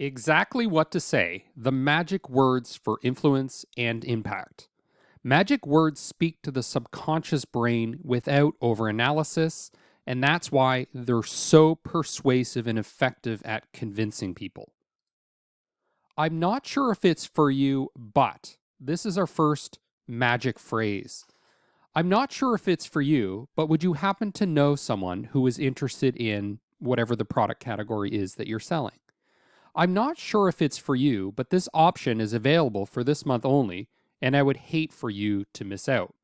Exactly what to say, the magic words for influence and impact. Magic words speak to the subconscious brain without overanalysis, and that's why they're so persuasive and effective at convincing people. I'm not sure if it's for you, but this is our first magic phrase. I'm not sure if it's for you, but would you happen to know someone who is interested in whatever the product category is that you're selling? I'm not sure if it's for you, but this option is available for this month only, and I would hate for you to miss out.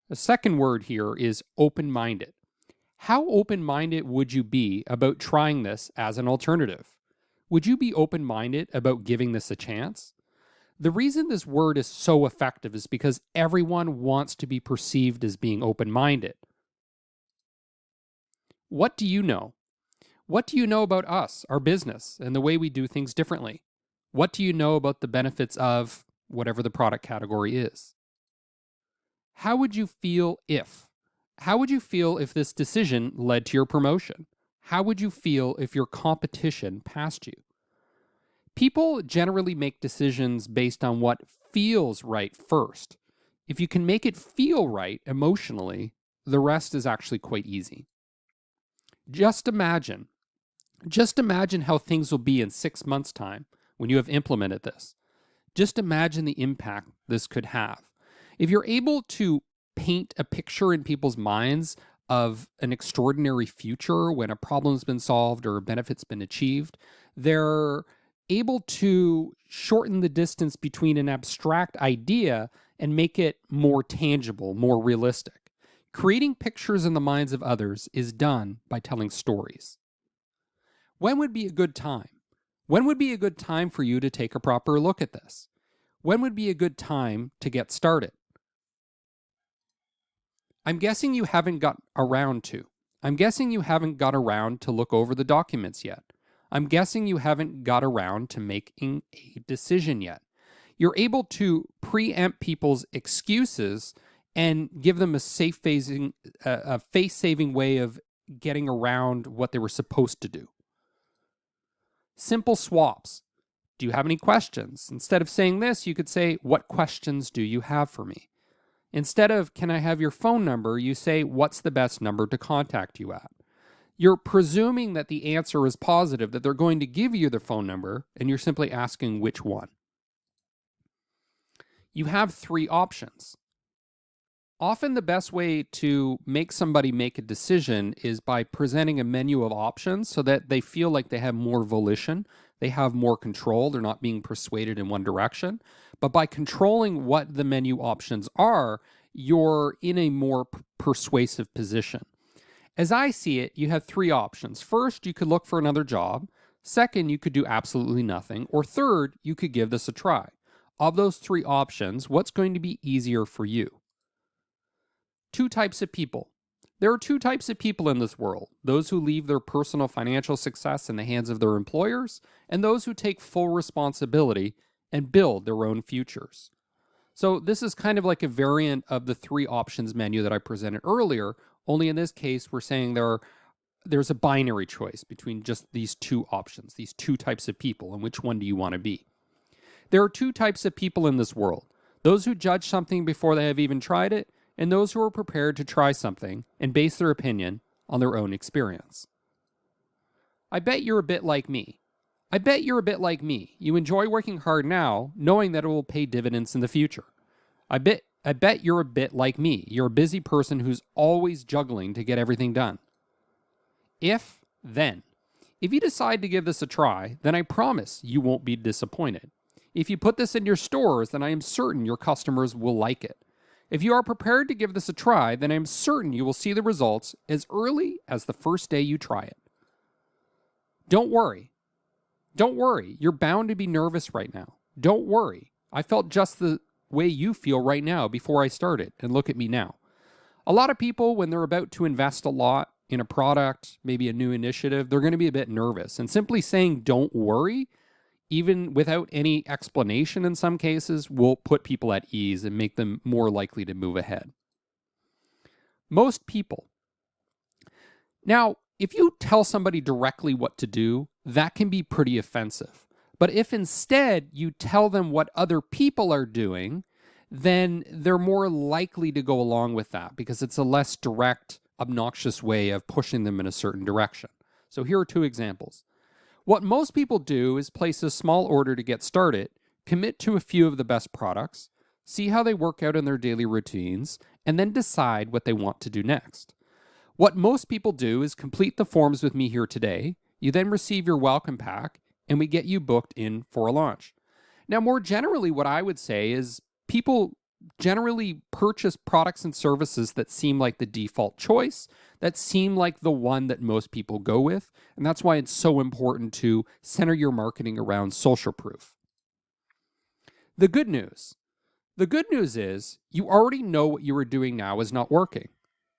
The second word here is open minded. How open minded would you be about trying this as an alternative? Would you be open minded about giving this a chance? The reason this word is so effective is because everyone wants to be perceived as being open minded. What do you know? What do you know about us, our business, and the way we do things differently? What do you know about the benefits of whatever the product category is? How would you feel if? How would you feel if this decision led to your promotion? How would you feel if your competition passed you? People generally make decisions based on what feels right first. If you can make it feel right emotionally, the rest is actually quite easy. Just imagine how things will be in 6 months' time when you have implemented this. Just imagine the impact this could have. If you're able to paint a picture in people's minds of an extraordinary future when a problem's been solved or a benefit's been achieved, they're able to shorten the distance between an abstract idea and make it more tangible, more realistic. Creating pictures in the minds of others is done by telling stories. When would be a good time? When would be a good time for you to take a proper look at this? When would be a good time to get started? I'm guessing you haven't got around to. I'm guessing you haven't got around to look over the documents yet. I'm guessing you haven't got around to making a decision yet. You're able to preempt people's excuses and give them a face-saving way of getting around what they were supposed to do. Simple swaps. Do you have any questions? Instead of saying this, you could say, what questions do you have for me? Instead of, can I have your phone number, you say, what's the best number to contact you at? You're presuming that the answer is positive, that they're going to give you their phone number, and you're simply asking which one. You have 3 options. Often the best way to make somebody make a decision is by presenting a menu of options so that they feel like they have more volition, they have more control, they're not being persuaded in one direction. But by controlling what the menu options are, you're in a more persuasive position. As I see it, you have 3 options. First, you could look for another job. Second, you could do absolutely nothing. Or third, you could give this a try. Of those 3 options, what's going to be easier for you? 2 types of people. There are 2 types of people in this world: those who leave their personal financial success in the hands of their employers, and those who take full responsibility and build their own futures. So this is kind of like a variant of the 3 options menu that I presented earlier, only in this case, we're saying there's a binary choice between just these 2 options, these 2 types of people, and which one do you want to be? There are 2 types of people in this world: those who judge something before they have even tried it, and those who are prepared to try something and base their opinion on their own experience. I bet you're a bit like me. You enjoy working hard now, knowing that it will pay dividends in the future. I bet you're a bit like me. You're a busy person who's always juggling to get everything done. If you decide to give this a try, then I promise you won't be disappointed. If you put this in your stores, then I am certain your customers will like it. If you are prepared to give this a try, then I am certain you will see the results as early as the first day you try it. Don't worry. You're bound to be nervous right now. Don't worry. I felt just the way you feel right now before I started, and look at me now. A lot of people, when they're about to invest a lot in a product, maybe a new initiative, they're going to be a bit nervous. And simply saying don't worry, even without any explanation in some cases, will put people at ease and make them more likely to move ahead. Most people. Now, if you tell somebody directly what to do, that can be pretty offensive. But if instead you tell them what other people are doing, then they're more likely to go along with that because it's a less direct, obnoxious way of pushing them in a certain direction. So here are two examples. What most people do is place a small order to get started, commit to a few of the best products, see how they work out in their daily routines, and then decide what they want to do next. What most people do is complete the forms with me here today. You then receive your welcome pack, and we get you booked in for a launch. Now, more generally, what I would say is people generally purchase products and services that seem like the default choice, that seem like the one that most people go with. And that's why it's so important to center your marketing around social proof. The good news is you already know what you are doing now is not working.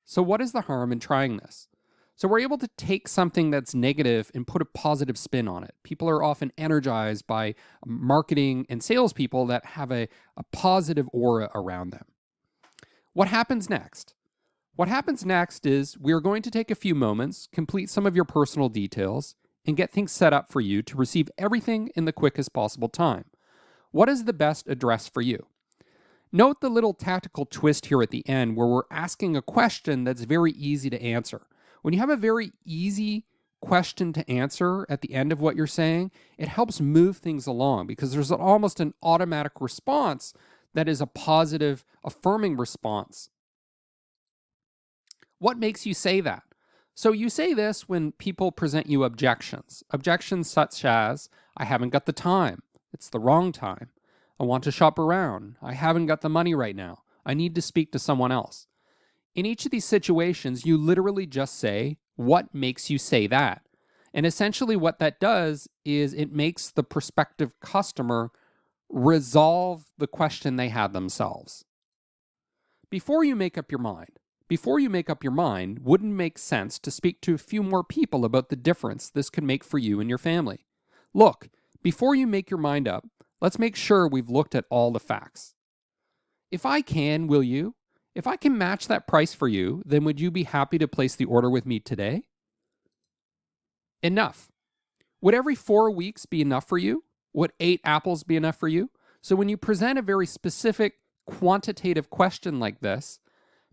So what is the harm in trying this? So we're able to take something that's negative and put a positive spin on it. People are often energized by marketing and salespeople that have a positive aura around them. What happens next? What happens next is we're going to take a few moments, complete some of your personal details, and get things set up for you to receive everything in the quickest possible time. What is the best address for you? Note the little tactical twist here at the end where we're asking a question that's very easy to answer. When you have a very easy question to answer at the end of what you're saying, it helps move things along because there's almost an automatic response that is a positive, affirming response. What makes you say that? So you say this when people present you objections. Objections such as, I haven't got the time. It's the wrong time. I want to shop around. I haven't got the money right now. I need to speak to someone else. In each of these situations, you literally just say, what makes you say that? And essentially what that does is it makes the prospective customer resolve the question they had themselves. Before you make up your mind, wouldn't it make sense to speak to a few more people about the difference this could make for you and your family? Look, before you make your mind up, let's make sure we've looked at all the facts. If I can, will you? If I can match that price for you, then would you be happy to place the order with me today? Enough. Would every 4 weeks be enough for you? Would 8 apples be enough for you? So when you present a very specific quantitative question like this,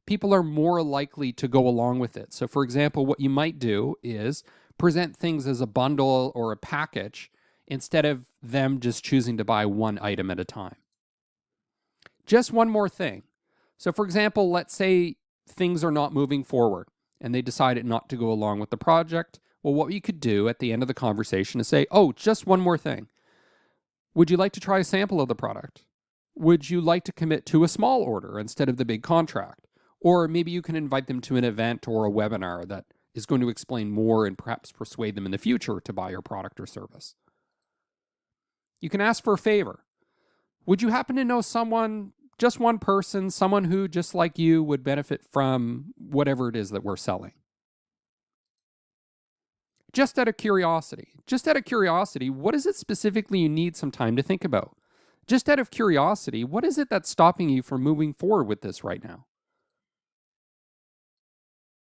people are more likely to go along with it. So for example, what you might do is present things as a bundle or a package instead of them just choosing to buy one item at a time. Just one more thing. So for example, let's say things are not moving forward and they decided not to go along with the project. Well, what you could do at the end of the conversation is say, oh, just one more thing. Would you like to try a sample of the product? Would you like to commit to a small order instead of the big contract? Or maybe you can invite them to an event or a webinar that is going to explain more and perhaps persuade them in the future to buy your product or service. You can ask for a favor. Would you happen to know someone, just one person, someone who, just like you, would benefit from whatever it is that we're selling? Just out of curiosity, what is it specifically you need some time to think about? Just out of curiosity, what is it that's stopping you from moving forward with this right now?